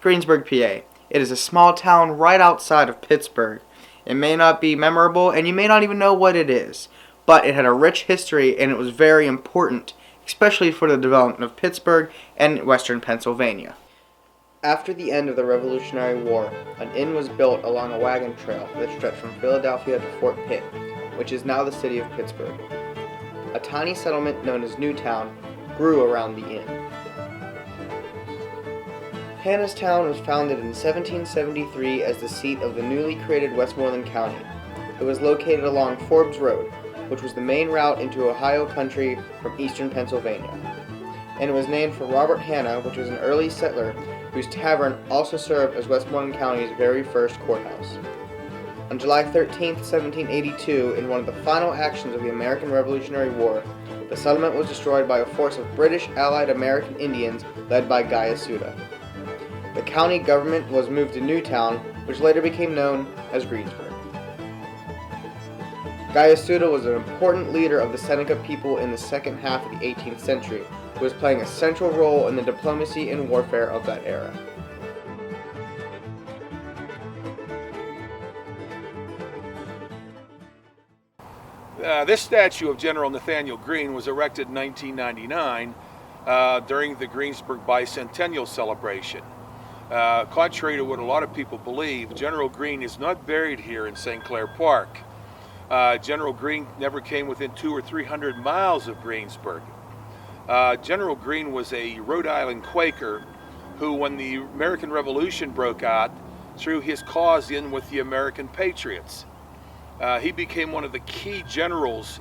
Greensburg, PA. It is a small town right outside of Pittsburgh. It may not be memorable, and you may not even know what it is, but it had a rich history and it was very important, especially for the development of Pittsburgh and western Pennsylvania. After the end of the Revolutionary War, an inn was built along a wagon trail that stretched from Philadelphia to Fort Pitt, which is now the city of Pittsburgh. A tiny settlement known as Newtown grew around the inn. Hannahstown was founded in 1773 as the seat of the newly created Westmoreland County. It was located along Forbes Road, which was the main route into Ohio country from eastern Pennsylvania. And it was named for Robert Hanna, which was an early settler whose tavern also served as Westmoreland County's very first courthouse. On July 13, 1782, in one of the final actions of the American Revolutionary War, the settlement was destroyed by a force of British allied American Indians led by Gaius Suda. The county government was moved to Newtown, which later became known as Greensburg. Gaius Suda was an important leader of the Seneca people in the second half of the 18th century, who was playing a central role in the diplomacy and warfare of that era. This statue of General Nathaniel Greene was erected in 1999 during the Greensburg bicentennial celebration. Contrary to what a lot of people believe, General Greene is not buried here in St. Clair Park. General Greene never came within 200 or 300 miles of Greensburg. General Greene was a Rhode Island Quaker who, when the American Revolution broke out, threw his cause in with the American Patriots. He became one of the key generals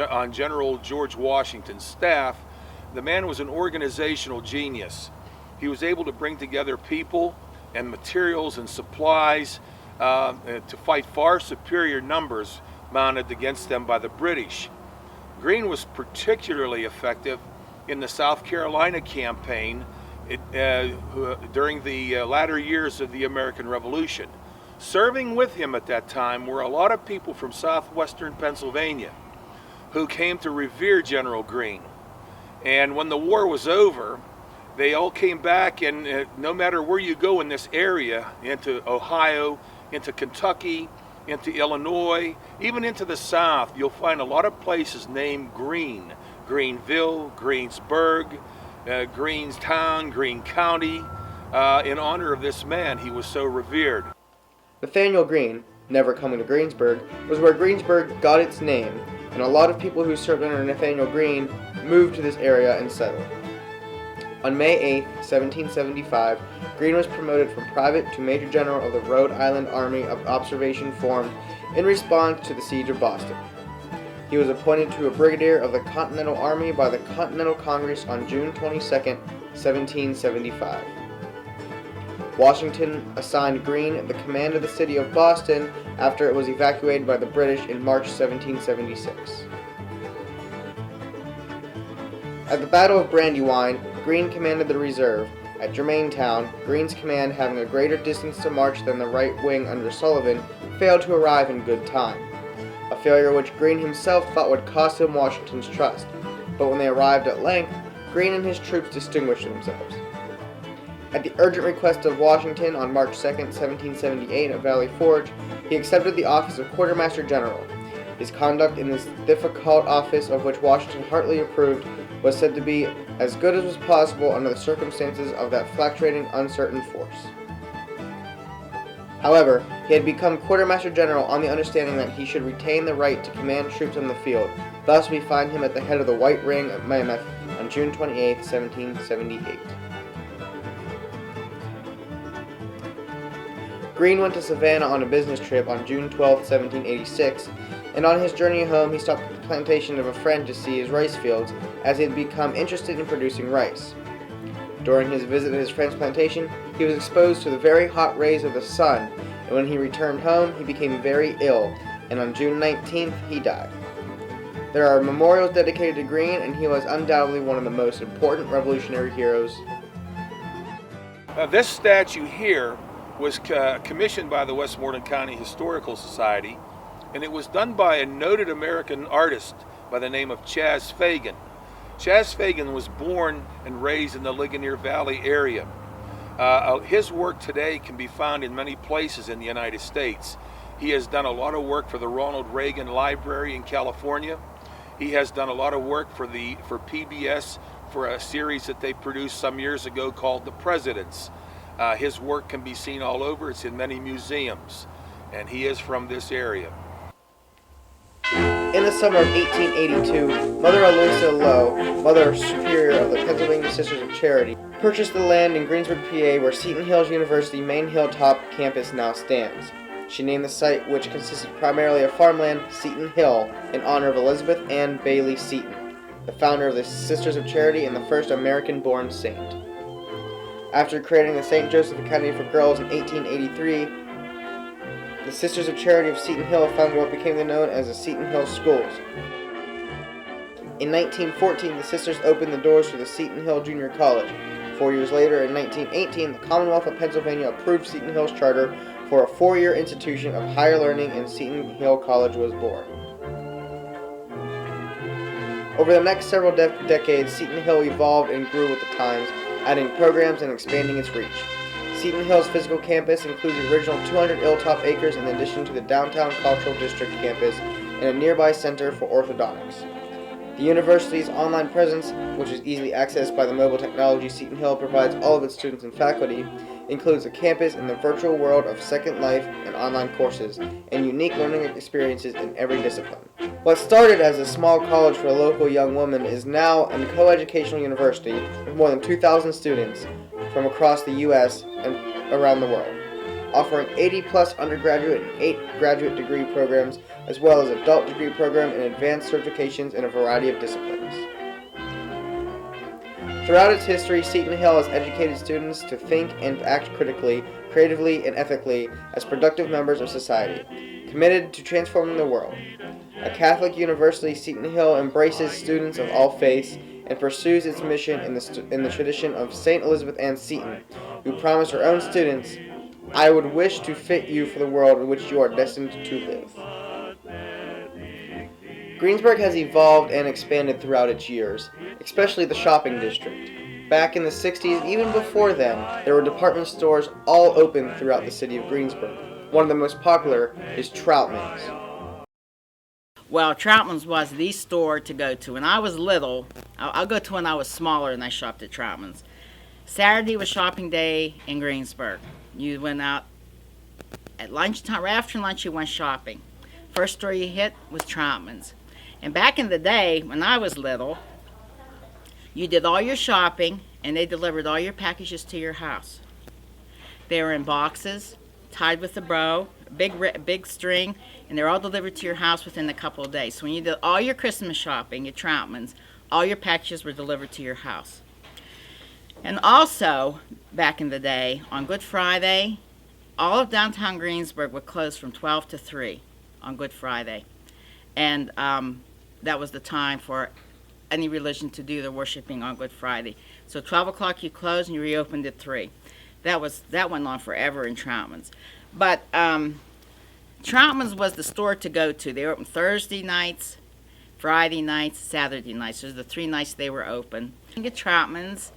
on General George Washington's staff. The man was an organizational genius. He was able to bring together people and materials and supplies to fight far superior numbers mounted against them by the British. Greene was particularly effective in the South Carolina campaign during the latter years of the American Revolution. Serving with him at that time were a lot of people from southwestern Pennsylvania who came to revere General Greene. And when the war was over, they all came back, and no matter where you go in this area, into Ohio, into Kentucky, into Illinois, even into the South, you'll find a lot of places named Greene. Greenville, Greensburg, Greenstown, Greene County, in honor of this man. He was so revered. Nathaniel Greene, never coming to Greensburg, was where Greensburg got its name, and a lot of people who served under Nathaniel Greene moved to this area and settled. On May 8, 1775, Greene was promoted from private to Major General of the Rhode Island Army of Observation formed in response to the siege of Boston. He was appointed to a brigadier of the Continental Army by the Continental Congress on June 22, 1775. Washington assigned Greene the command of the city of Boston after it was evacuated by the British in March 1776. At the Battle of Brandywine, Greene commanded the reserve. At Germantown, Greene's command, having a greater distance to march than the right wing under Sullivan, failed to arrive in good time, a failure which Greene himself thought would cost him Washington's trust. But when they arrived at length, Greene and his troops distinguished themselves. At the urgent request of Washington on March 2, 1778 at Valley Forge, he accepted the office of Quartermaster General. His conduct in this difficult office, of which Washington heartily approved, was said to be as good as was possible under the circumstances of that fluctuating, uncertain force. However, he had become Quartermaster General on the understanding that he should retain the right to command troops on the field. Thus we find him at the head of the White Ring at Mammoth on June 28, 1778. Greene went to Savannah on a business trip on June 12, 1786, and on his journey home he stopped at the plantation of a friend to see his rice fields, as he had become interested in producing rice. During his visit at his friend's plantation, he was exposed to the very hot rays of the sun, and when he returned home, he became very ill, and on June 19th, he died. There are memorials dedicated to Greene, and he was undoubtedly one of the most important revolutionary heroes. This statue here was commissioned by the Westmoreland County Historical Society, and it was done by a noted American artist by the name of Chas Fagan. Chas Fagan was born and raised in the Ligonier Valley area. His work today can be found in many places in the United States. He has done a lot of work for the Ronald Reagan Library in California. He has done a lot of work for PBS for a series that they produced some years ago called The Presidents. His work can be seen all over. It's in many museums, and he is from this area. In the summer of 1882, Mother Aloysia Lowe, Mother Superior of the Pennsylvania Sisters of Charity, purchased the land in Greensburg, PA, where Seton Hill's University main hilltop campus now stands. She named the site, which consisted primarily of farmland, Seton Hill, in honor of Elizabeth Ann Bailey Seton, the founder of the Sisters of Charity and the first American-born saint. After creating the St. Joseph Academy for Girls in 1883, the Sisters of Charity of Seton Hill founded what became known as the Seton Hill Schools. In 1914, the sisters opened the doors for the Seton Hill Junior College. 4 years later, in 1918, the Commonwealth of Pennsylvania approved Seton Hill's charter for a 4-year institution of higher learning, and Seton Hill College was born. Over the next several decades, Seton Hill evolved and grew with the times, adding programs and expanding its reach. Seton Hill's physical campus includes the original 200 hilltop acres in addition to the downtown Cultural District campus and a nearby center for orthodontics. The university's online presence, which is easily accessed by the mobile technology Seton Hill provides all of its students and faculty, includes a campus in the virtual world of Second Life and online courses, and unique learning experiences in every discipline. What started as a small college for a local young woman is now a co-educational university with more than 2,000 students from across the U.S. and around the world, offering 80-plus undergraduate and 8 graduate degree programs, as well as adult degree program and advanced certifications in a variety of disciplines. Throughout its history, Seton Hill has educated students to think and act critically, creatively, and ethically as productive members of society, committed to transforming the world. A Catholic university, Seton Hill embraces students of all faiths and pursues its mission in the tradition of St. Elizabeth Ann Seton, who promised her own students, "I would wish to fit you for the world in which you are destined to live." Greensburg has evolved and expanded throughout its years, especially the shopping district. Back in the 60s, even before then, there were department stores all open throughout the city of Greensburg. One of the most popular is Troutman's. Well, Troutman's was the store to go to. When I was little, I'll go to when I was smaller and I shopped at Troutman's. Saturday was shopping day in Greensburg. You went out at lunchtime, right after lunch you went shopping. First store you hit was Troutman's. And back in the day, when I was little, you did all your shopping and they delivered all your packages to your house. They were in boxes, tied with a bow, big string, and they're all delivered to your house within a couple of days. So when you did all your Christmas shopping at Troutman's, all your packages were delivered to your house. And also, back in the day, on Good Friday, all of downtown Greensburg would close from 12 to 3 on Good Friday. And that was the time for any religion to do their worshiping on Good Friday. So 12 o'clock you closed and you reopened at 3. That went on forever in Troutman's. But Troutman's was the store to go to. They were open Thursday nights, Friday nights, Saturday nights. Those are the 3 nights they were open. I get Troutman's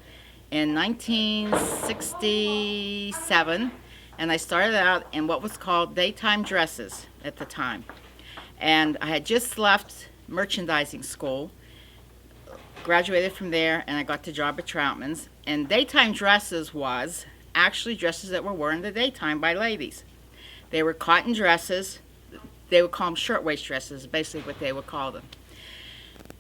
in 1967, and I started out in what was called daytime dresses at the time. And I had just left merchandising school, graduated from there, and I got the job at Troutman's. And daytime dresses was actually dresses that were worn in the daytime by ladies. They were cotton dresses. They would call them shirtwaist dresses, basically what they would call them.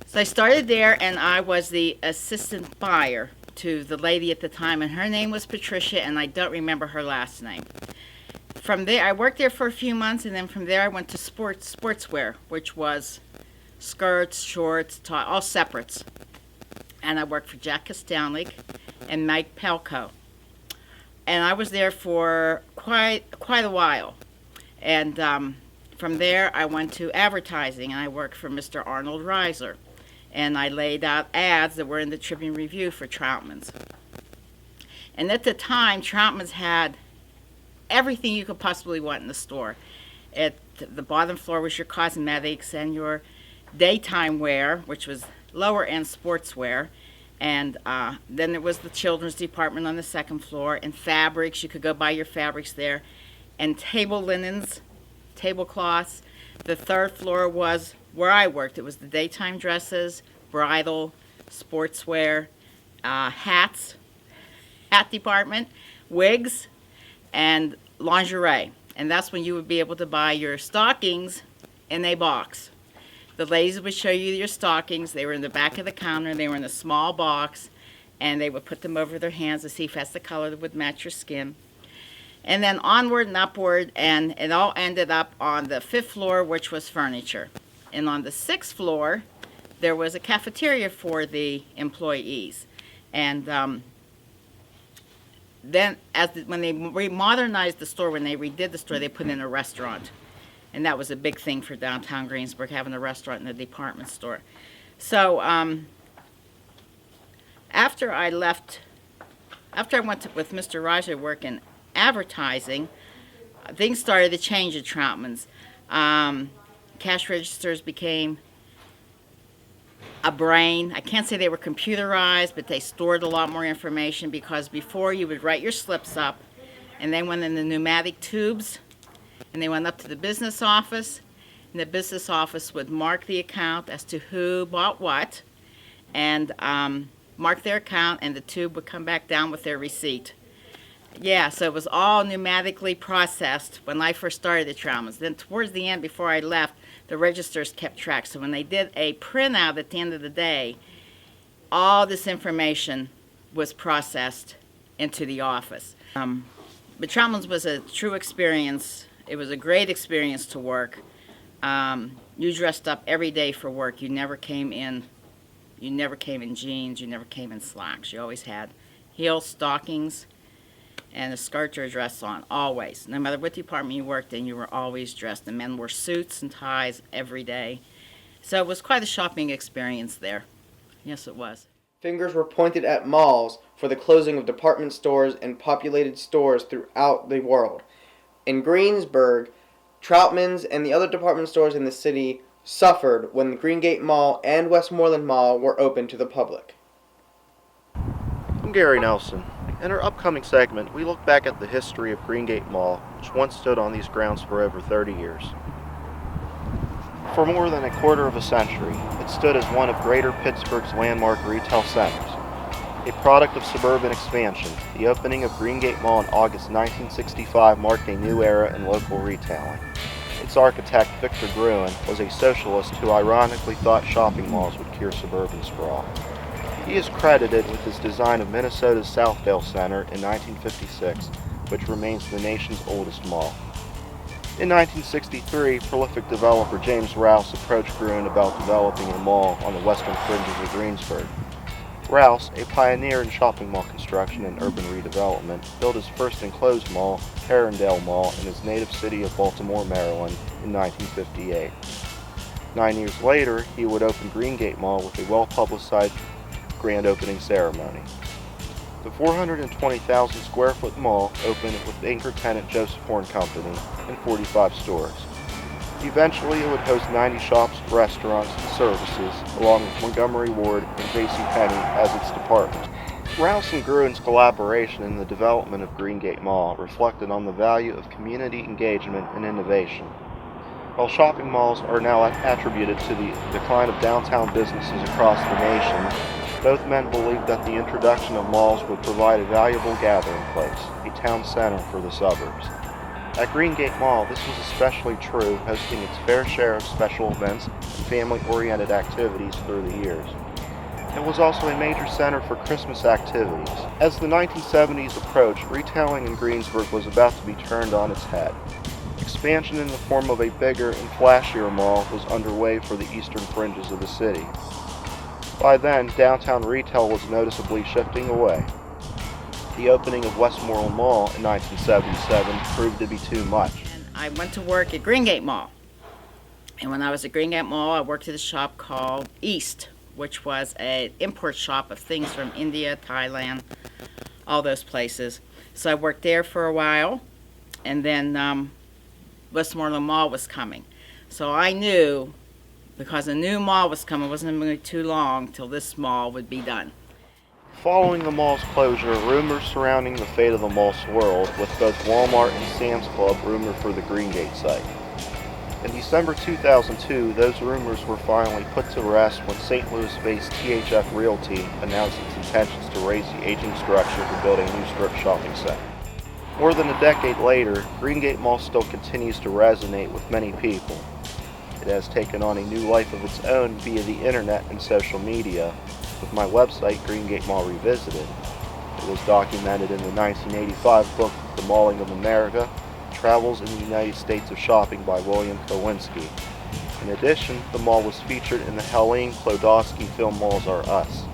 So I started there, and I was the assistant buyer to the lady at the time, and her name was Patricia, and I don't remember her last name. From there, I worked there for a few months, and then from there I went to sportswear, which was skirts, shorts, all separates. And I worked for Jack Kostelnik and Mike Pelko. And I was there for quite a while. And from there, I went to advertising, and I worked for Mr. Arnold Reiser. And I laid out ads that were in the Tribune Review for Troutman's. And at the time, Troutman's had everything you could possibly want in the store. At the bottom floor was your cosmetics and your daytime wear, which was lower end sportswear. And then there was the children's department on the second floor, and fabrics. You could go buy your fabrics there, and table linens, tablecloths. The third floor was where I worked. It was the daytime dresses, bridal, sportswear, hats, hat department, wigs, and lingerie. And that's when you would be able to buy your stockings in a box. The ladies would show you your stockings. They were in the back of the counter. They were in a small box, and they would put them over their hands to see if that's the color that would match your skin. And then onward and upward, and it all ended up on the 5th floor, which was furniture. And on the 6th floor, there was a cafeteria for the employees. And then when they modernized the store, when they redid the store, they put in a restaurant. And that was a big thing for downtown Greensburg, having a restaurant and a department store. So after I went with Mr. Raj to work in advertising, things started to change at Troutman's. Cash registers became a brain. I can't say they were computerized, but they stored a lot more information, because before you would write your slips up, and they went in the pneumatic tubes, and they went up to the business office, and the business office would mark the account as to who bought what, and mark their account, and the tube would come back down with their receipt. Yeah, so it was all pneumatically processed when I first started at Troutman's. Then towards the end, before I left, the registers kept track. So when they did a printout at the end of the day, all this information was processed into the office. But Troutman's was a true experience. It was a great experience to work. You dressed up every day for work. You never came in jeans. You never came in slacks. You always had heels, stockings, and a skirt or a dress on, always. No matter what department you worked in, you were always dressed. The men wore suits and ties every day. So it was quite a shopping experience there. Yes, it was. Fingers were pointed at malls for the closing of department stores and populated stores throughout the world. In Greensburg, Troutman's and the other department stores in the city suffered when the Greengate Mall and Westmoreland Mall were open to the public. I'm Gary Nelson. In our upcoming segment, we look back at the history of Greengate Mall, which once stood on these grounds for over 30 years. For more than a quarter of a century, it stood as one of Greater Pittsburgh's landmark retail centers. A product of suburban expansion, the opening of Greengate Mall in August 1965 marked a new era in local retailing. Its architect, Victor Gruen, was a socialist who ironically thought shopping malls would cure suburban sprawl. He is credited with his design of Minnesota's Southdale Center in 1956, which remains the nation's oldest mall. In 1963, prolific developer James Rouse approached Gruen about developing a mall on the western fringes of Greensburg. Rouse, a pioneer in shopping mall construction and urban redevelopment, built his first enclosed mall, Herondale Mall, in his native city of Baltimore, Maryland, in 1958. 9 years later, he would open Greengate Mall with a well-publicized grand opening ceremony. The 420,000 square foot mall opened with anchor tenant Joseph Horn Company and 45 stores. Eventually it would host 90 shops, restaurants, and services, along with Montgomery Ward and JCPenney as its departments. Rouse and Gruen's collaboration in the development of Greengate Mall reflected on the value of community engagement and innovation. While shopping malls are now attributed to the decline of downtown businesses across the nation, both men believed that the introduction of malls would provide a valuable gathering place, a town center for the suburbs. At Greengate Mall, this was especially true, hosting its fair share of special events and family-oriented activities through the years. It was also a major center for Christmas activities. As the 1970s approached, retailing in Greensburg was about to be turned on its head. Expansion in the form of a bigger and flashier mall was underway for the eastern fringes of the city. By then, downtown retail was noticeably shifting away. The opening of Westmoreland Mall in 1977 proved to be too much. And I went to work at Greengate Mall. And when I was at Greengate Mall, I worked at a shop called East, which was an import shop of things from India, Thailand, all those places. So I worked there for a while, and then Westmoreland Mall was coming. So I knew, because a new mall was coming, it wasn't going to be too long till this mall would be done. Following the mall's closure, rumors surrounding the fate of the mall swirled, with both Walmart and Sam's Club rumored for the Greengate site. In December 2002, those rumors were finally put to rest when St. Louis-based THF Realty announced its intentions to raise the aging structure to build a new strip shopping center. More than a decade later, Greengate Mall still continues to resonate with many people. It has taken on a new life of its own via the internet and social media, with my website, Greengate Mall Revisited. It was documented in the 1985 book, The Malling of America, Travels in the United States of Shopping by William Kowinski. In addition, the mall was featured in the Helene Klodowski film Malls Are Us.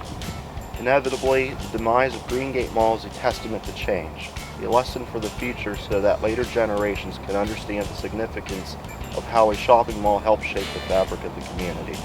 Inevitably, the demise of Greengate Mall is a testament to change, a lesson for the future so that later generations can understand the significance of how a shopping mall helped shape the fabric of the community.